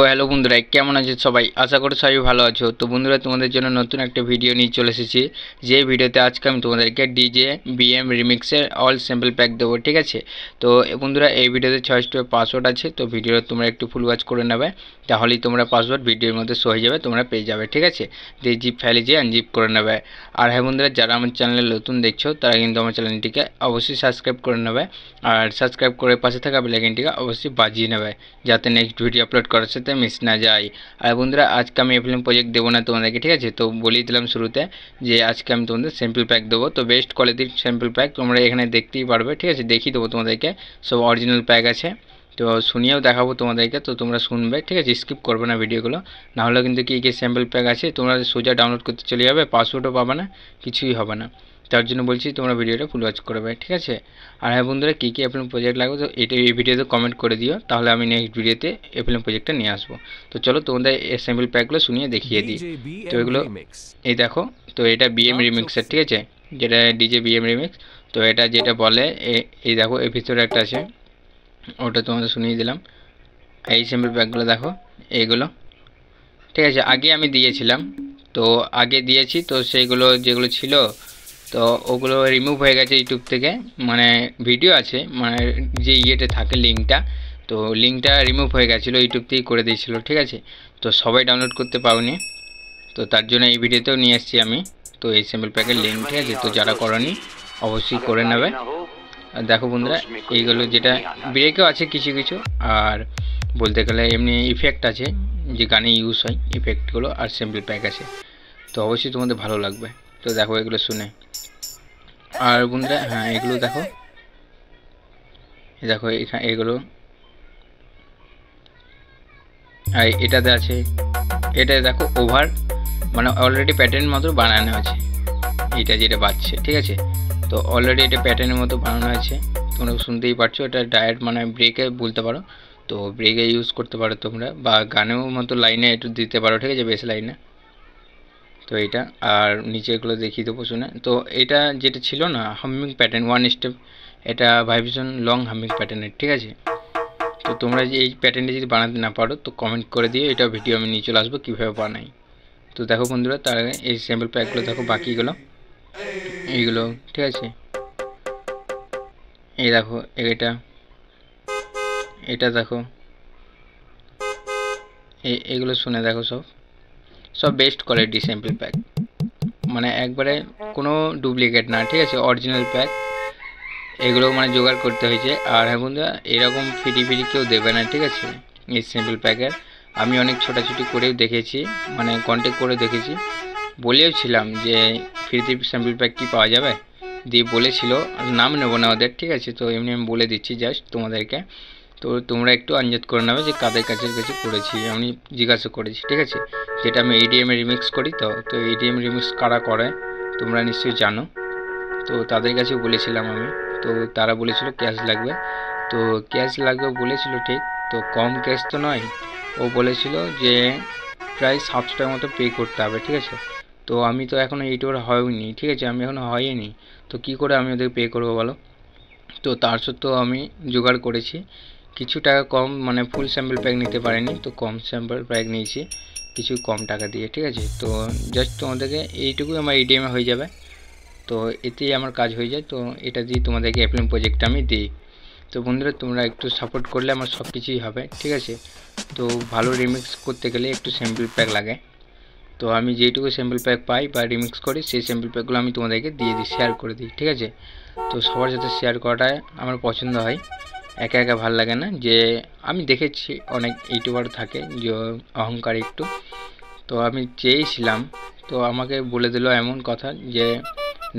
Hello বন্ধুরা, কেমন আছো সবাই? আশা করি সবাই ভালো আছো। তো বন্ধুরা, তোমাদের জন্য নতুন একটা ভিডিও নিয়ে চলে এসেছি। যে ভিডিওতে আজকে আমি তোমাদেরকে ডিজে বিএম রিমিক্সের অল স্যাম্পল প্যাক দেবো, ঠিক আছে? তো বন্ধুরা, এই ভিডিওতে 6টা পাসওয়ার্ড আছে। তো ভিডিও তোমরা একটু ফুল ওয়াচ করে নেবে, তাহলেই তোমরা পাসওয়ার্ড ভিডিওর মধ্যে শো হয়ে যাবে, তোমরা পেয়ে যাবে, ঠিক আছে? দিয়ে জিপ ফাইলে যেয়ে আনজিপ করে নেবে। আর হ্যাঁ বন্ধুরা, যারা আমার চ্যানেলে নতুন দেখছো তারা কিন্তু আমার চ্যানেলটিকে অবশ্যই সাবস্ক্রাইব করে নেবে, আর সাবস্ক্রাইব করে পাশে থাকা বেল আইকনটিকে অবশ্যই বাজিয়ে নেবে, যাতে নেক্সট ভিডিও আপলোড করার সাথে মিস না যায়। আর বন্ধুরা, আজকে আমি এফএলএম প্রজেক্ট দেবো না তোমাদেরকে, ঠিক আছে? তো বলেই দিলাম শুরুতে যে আজকে আমি তোমাদের স্যাম্পল প্যাক দেবো। তো বেস্ট কোয়ালিটির স্যাম্পল প্যাক তোমরা এখানে দেখতেই পারবে, ঠিক আছে? দেখিয়ে দেবো তোমাদেরকে, সব অরিজিনাল প্যাক আছে। তো শুনিয়েও দেখাবো তোমাদেরকে, তো তোমরা শুনবে, ঠিক আছে? স্কিপ করবে না ভিডিওগুলো, নাহলে কিন্তু কী কী স্যাম্পল প্যাক আছে তোমরা সোজা ডাউনলোড করতে চলে যাবে, পাসওয়ার্ডও পাবে না, কিছুই হবে না। তার জন্য বলছি তোমরা ভিডিওটা ফুল ওয়াচ করবে, ঠিক আছে? আর হ্যাঁ বন্ধুরা, কী কী এফএলএম প্রজেক্ট লাগবে তো এটা এই ভিডিওতে কমেন্ট করে দিও, তাহলে আমি নেক্সট ভিডিওতে এফএলএম প্রজেক্টটা নিয়ে আসবো। তো চলো তোমাদের এই স্যাম্পল প্যাকগুলো শুনিয়ে দেখিয়ে দিই। তো এগুলো এই দেখো, তো এটা বিএম রিমিক্সের, ঠিক আছে? যেটা ডিজে বিএম রিমিক্স। তো এটা যেটা বলে এই দেখো, এর ভিতরে একটা আছে, ওটা তোমাদের শুনিয়ে দিলাম। এই স্যাম্পল প্যাকগুলো দেখো, এইগুলো, ঠিক আছে? আগে আমি দিয়েছিলাম, তো আগে দিয়েছি, তো সেইগুলো যেগুলো ছিল তো ওগুলো রিমুভ হয়ে গেছে ইউটিউব থেকে, মানে ভিডিও আছে, মানে যে ইয়েতে থাকে লিঙ্কটা, তো লিঙ্কটা রিমুভ হয়ে গেছিলো, ইউটিউব থেকেই করে দিয়েছিলো, ঠিক আছে? তো সবাই ডাউনলোড করতে পাওনি, তো তার জন্য এই ভিডিওতেও নিয়ে এসেছি আমি। তো এই স্যাম্পল প্যাকের লিঙ্ক, ঠিক আছে? তো যারা করনি অবশ্যই করে নেবে। আর দেখো বন্ধুরা, এইগুলো যেটা ব্রেকও আছে কিছু কিছু, আর বলতে গেলে এমনি ইফেক্ট আছে যে গানে ইউজ হয় ইফেক্টগুলো, আর স্যাম্পল প্যাক আছে। তো অবশ্যই তোমাদের ভালো লাগবে। তো দেখো এগুলো শুনে। আর বন্ধুরা হ্যাঁ, এগুলো দেখো, দেখো এখানে এগুলো, আর এটাতে আছে, এটা দেখো ওভার, মানে অলরেডি প্যাটার্নের মতো বানানো আছে, এটা যেটা বাজছে, ঠিক আছে? তো অলরেডি এটা প্যাটার্নের মতো বানানো আছে, তোমরা শুনতেই পারছো। এটা ডায়েট মানে ব্রেকে বলতে পারো, তো ব্রেকে ইউজ করতে পারো তোমরা, বা গানেও মতো লাইনে একটু দিতে পারো, ঠিক আছে? বেস লাইনে। তো এইটা, আর নিচেগুলো দেখিয়ে দেবো শুনে। তো এটা যেটা ছিল না হামিং প্যাটার্ন ওয়ান স্টেপ, এটা ভাইব্রেশন লং হামিং প্যাটার্নের, ঠিক আছে? তো তোমরা যে এই প্যাটার্নটা যদি বানাতে না পারো তো কমেন্ট করে দিও, এটা ভিডিও আমি নিয়ে চলে আসবো কীভাবে বানাই। তো দেখো বন্ধুরা, তার আগে এই স্যাম্পল প্যাকগুলো দেখো, বাকিগুলো এইগুলো, ঠিক আছে? এই দেখো এটা, এটা দেখো, এইগুলো শুনে দেখো, সব সব বেস্ট কোয়ালিটি স্যাম্পল প্যাক, মানে একবারে কোনো ডুপ্লিকেট না, ঠিক আছে? অরিজিনাল প্যাক, এগুলো মানে জোগাড় করতে হয়েছে। আর হ্যাঁ বন্ধুরা, এরকম ফ্রি কেউ দেবে না, ঠিক আছে? এই স্যাম্পল প্যাকের আমি অনেক ছোটাছুটি করেও দেখেছি, মানে কন্ট্যাক্ট করে দেখেছি, বলেও ছিলাম যে ফ্রিতে স্যাম্পল প্যাক কি পাওয়া যাবে, দিয়ে বলেছিল, নাম নেবো না ওদের, ঠিক আছে? তো এমনি আমি বলে দিচ্ছি জাস্ট তোমাদেরকে। তো তোমরা একটু আনজাত করে নেবে যে কাদের কাছে করেছি, আমি জিজ্ঞাসা করেছি, ঠিক আছে? যেটা আমি EDM রিমিক্স করি, তো তো EDM রিমিক্স কারা করে তোমরা নিশ্চয়ই জানো। তো তাদের কাছে বলেছিলাম আমি, তো তারা বলেছিল ক্যাশ লাগবে। তো ক্যাশ লাগবে বলেছিল ঠিক, তো কম ক্যাশ তো নয়, ও বলেছিল যে প্রায় 700 টাকার মতো পে করতে হবে, ঠিক আছে? তো আমি তো এখনও ইউটিউবার হয়নি, ঠিক আছে? আমি এখনও হয়নি, তো কী করে আমি ওদের পে করবো বলো? তো তার সত্ত্বেও আমি জোগাড় করেছি কিছু টাকা কম, মানে ফুল স্যাম্পল প্যাক নিতে পারিনি, তো কম স্যাম্পল প্যাক নিয়েছি কিছু কম টাকা দিয়ে, ঠিক আছে? তো জাস্ট তোমাদেরকে এইটুকুই আমার EDM হয়ে যাবে, তো এতেই আমার কাজ হয়ে যায়। তো এটা দিয়ে তোমাদেরকে এফএলএম প্রজেক্টটা আমি দিই। তো বন্ধুরা, তোমরা একটু সাপোর্ট করলে আমার সব কিছুই হবে, ঠিক আছে? তো ভালো রিমিক্স করতে গেলে একটু স্যাম্পল প্যাক লাগে, তো আমি যেইটুকু স্যাম্পল প্যাক পাই বা রিমিক্স করি সেই স্যাম্পল প্যাকগুলো আমি তোমাদেরকে দিয়ে দিই, শেয়ার করে দিই, ঠিক আছে? তো সবার সাথে শেয়ার করাটা আমার পছন্দ হয়, একা একা ভাল লাগে না। যে আমি দেখেছি অনেক ইউটিউবার থাকে যে অহংকার একটু, তো আমি চেয়েছিলাম, তো আমাকে বলে দিল এমন কথা যে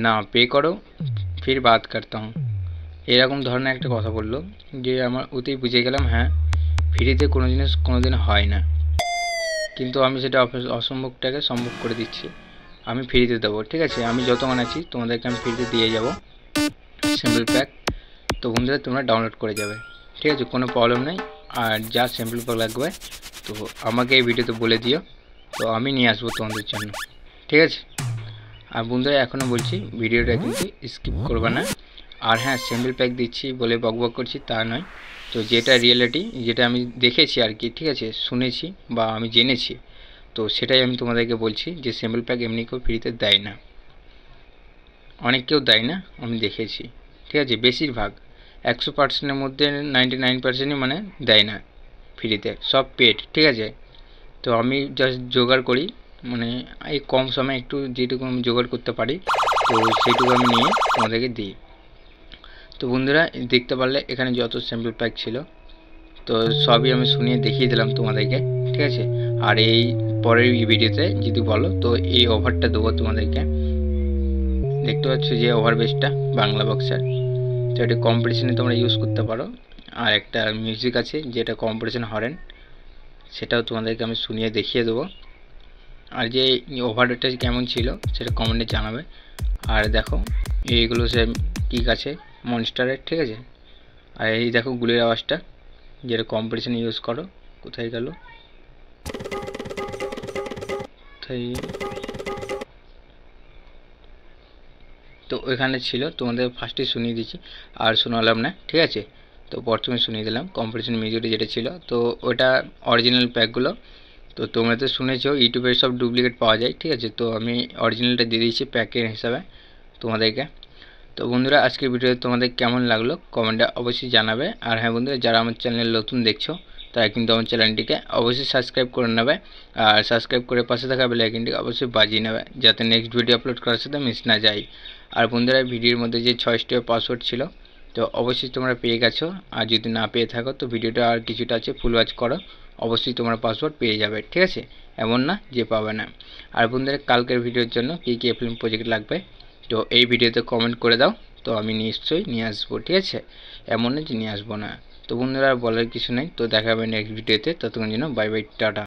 না পে করো ফির বাত করতা হুঁ, এরকম ধরনের একটা কথা বললো, যে আমার ওতেই বুঝে গেলাম হ্যাঁ, ফ্রিতে কোনো জিনিস কোনো দিন হয় না, কিন্তু আমি সেটা অসম্ভবটাকে সম্ভব করে দিচ্ছি, আমি ফ্রিতে দেবো, ঠিক আছে? আমি যত আছি তোমাদেরকে আমি ফ্রিতে দিয়ে যাব স্যাম্পল প্যাক। তো বন্ধুরা, তোমরা ডাউনলোড করে যাবে, ঠিক আছে? কোনো প্রবলেম নেই। আর যা স্যাম্পল প্যাক লাগবে তো আমাকে এই ভিডিওতে বলে দিও, তো আমি নিয়ে আসবো তোমাদের জন্য, ঠিক আছে? আর বন্ধুরা, এখনও বলছি ভিডিওটা কিন্তু স্কিপ করবে না। আর হ্যাঁ, স্যাম্পল প্যাক দিচ্ছি বলে বকবক করছি তা নয়, তো যেটা রিয়েলিটি, যেটা আমি দেখেছি আর কি, ঠিক আছে, শুনেছি বা আমি জেনেছি, তো সেটাই আমি তোমাদেরকে বলছি যে স্যাম্পল প্যাক এমনি কেউ ফ্রিতে দেয় না, অনেক কেউ দেয় না, আমি দেখেছি, ঠিক আছে। বেশিরভাগ 100%-এর মধ্যে 99%ই মানে দেয় না ফ্রিতে, সব পেড, ঠিক আছে। তো আমি জাস্ট জোগাড় করি, মানে এই কম সময়ে একটু যেটুকু আমি জোগাড় করতে পারি, তো সেটুকু আমি নিয়ে তোমাদেরকে দিই। তো বন্ধুরা দেখতে পারলে এখানে যত স্যাম্পল প্যাক ছিল, তো সবই আমি শুনিয়ে দেখিয়ে দিলাম তোমাদেরকে, ঠিক আছে। আর এই পরের ভিডিওতে যদি বলো তো এই অফারটা দেবো তোমাদেরকে। দেখতে পাচ্ছ যে ওভার বেসটা বাংলা বক্সার, তো এটা কম্পিটিশনে তোমরা ইউজ করতে পারো। আর একটা মিউজিক আছে যেটা কম্পিটিশন হরেন, সেটাও তোমাদেরকে আমি শুনিয়ে দেখিয়ে দেবো। আর যে ওভারটা কেমন ছিল সেটা কমেন্টে জানাবে। আর দেখো এইগুলো সে কিক আছে মনস্টারের, ঠিক আছে। আর এই দেখো গুলির আওয়াজটা, যেটা কম্পিটিশনে ইউজ করো। কোথায় গেল, তো ওইখানে ছিল, তোমাদের ফার্স্টে শুনিয়ে দিচ্ছি আর শোনালাম না, ঠিক আছে। তো প্রথমে শুনিয়ে দিলাম কম্পিটিশন মিউজিকটা যেটা ছিল, তো ওটা অরিজিনাল প্যাকগুলো। তো তোমরা তো শুনেছো ইউটিউবে সব ডুপ্লিকেট পাওয়া যায়, ঠিক আছে। তো আমি অরিজিনালটা দিয়ে দিয়েছি প্যাকের হিসাবে তোমাদেরকে। তো বন্ধুরা আজকের ভিডিও তোমাদের কেমন লাগলো কমেন্টে অবশ্যই জানাবে। আর হ্যাঁ বন্ধুরা, যারা আমার চ্যানেল নতুন দেখছো তারা কিন্তু আমার চ্যানেলটিকে অবশ্যই সাবস্ক্রাইব করে নেবে। আর সাবস্ক্রাইব করে পাশে থাকা বেল আইকনটিকে অবশ্যই বাজিয়ে নেবে, যাতে নেক্সট ভিডিও আপলোড করার সাথে মিস না যায়। আর বন্ধুরা ভিডিওর মধ্যে যে 6 স্টেপ পাসওয়ার্ড ছিল, তো অবশ্যই তোমরা পেয়ে গেছো। আর যদি না পেয়ে থাকো তো ভিডিওটা আর কিছুটা আছে, ফুল ওয়াচ করো, অবশ্যই তোমরা পাসওয়ার্ড পেয়ে যাবে, ঠিক আছে। এমন না যে পাবে না। আর বন্ধুরা কালকের ভিডিওর জন্য কী কী ফিল্ম প্রজেক্ট লাগবে তো এই ভিডিওতে কমেন্ট করে দাও, তো আমি নিশ্চয়ই নিয়ে আসবো, ঠিক আছে। এমন না যে নিয়ে আসবো না। তো বন্ধুরা বলার কিছু নেই, তো দেখা হবে নেক্সট ভিডিওতে। ততক্ষণ জন্য বাই বাই, টাটা।